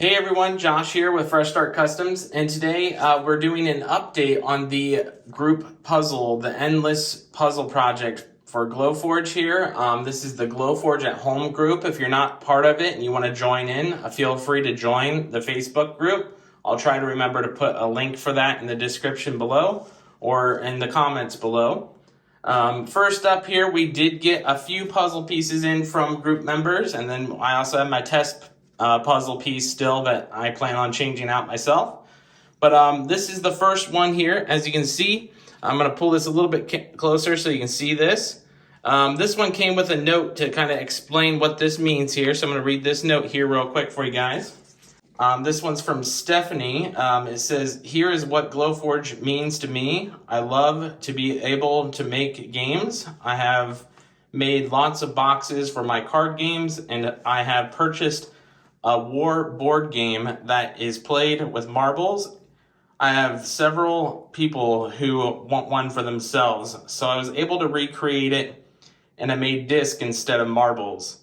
Hey everyone, Josh here with Fresh Start Customs, and today we're doing an update on the group puzzle, the Endless Puzzle Project for Glowforge here. This is the Glowforge at Home group. If you're not part of it and you want to join in, feel free to join the Facebook group. I'll try to remember to put a link for that in the description below or in the comments below. First up here, we did get a few puzzle pieces in from group members, and then I also have my test puzzle piece still that I plan on changing out myself. But this is the first one here. As you can see, I'm going to pull this a little bit closer so you can see this. This one came with a note to kind of explain what this means here. So I'm going to read this note here real quick for you guys. This one's from Stephanie. It says, "Here is what Glowforge means to me. I love to be able to make games. I have made lots of boxes for my card games, and I have purchased a war board game that is played with marbles. I have several people who want one for themselves, so I was able to recreate it, and I made disc instead of marbles.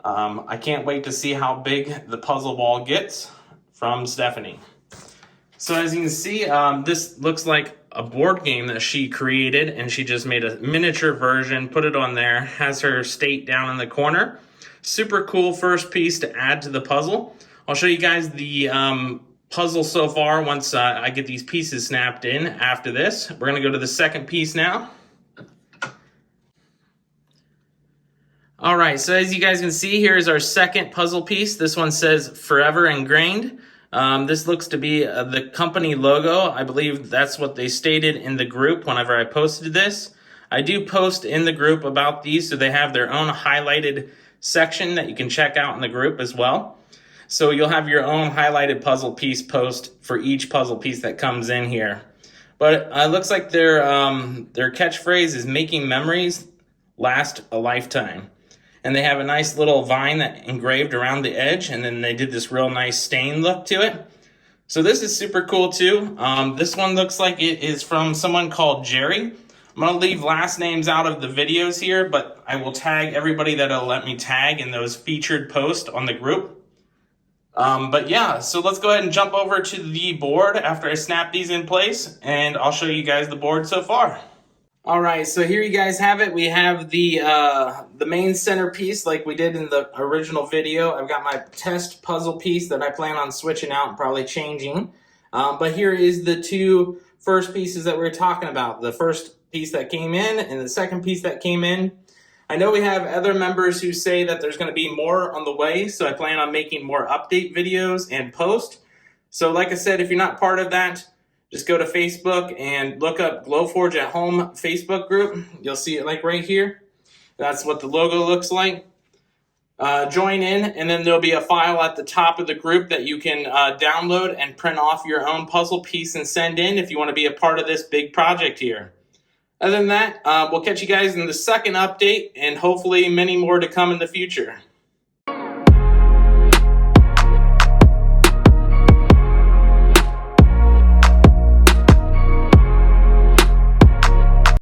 I can't wait to see how big the puzzle wall gets." From Stephanie. So as you can see, this looks like a board game that she created, and she just made a miniature version, put it on there, has her state down in the corner. Super cool first piece to add to the puzzle. I'll show you guys the puzzle so far once I get these pieces snapped in after this. We're going to go to the second piece now. All right, so as you guys can see, here is our second puzzle piece. This one says Forever Ingrained. This looks to be the company logo. I believe that's what they stated in the group whenever I posted this. I do post in the group about these, so they have their own highlighted section that you can check out in the group as well. So you'll have your own highlighted puzzle piece post for each puzzle piece that comes in here. But it looks like their catchphrase is "Making memories last a lifetime." And they have a nice little vine that engraved around the edge, and then they did this real nice stain look to it. So this is super cool too. This one looks like it is from someone called Jerry. I'm going to leave last names out of the videos here, but I will tag everybody that'll let me tag in those featured posts on the group. But yeah, so let's go ahead and jump over to the board after I snap these in place, and I'll show you guys the board so far. All right, so here you guys have it. We have the main centerpiece like we did in the original video. I've got my test puzzle piece that I plan on switching out and probably changing. But here is the two first pieces that we were talking about. The first piece that came in and the second piece that came in. I know we have other members who say that there's going to be more on the way, so I plan on making more update videos and post. So like I said, if you're not part of that, just go to Facebook and look up Glowforge at Home Facebook group. You'll see it like right here. That's what the logo looks like. Join in, and then there'll be a file at the top of the group that you can download and print off your own puzzle piece and send in if you want to be a part of this big project here. Other than that, we'll catch you guys in the second update, and hopefully many more to come in the future.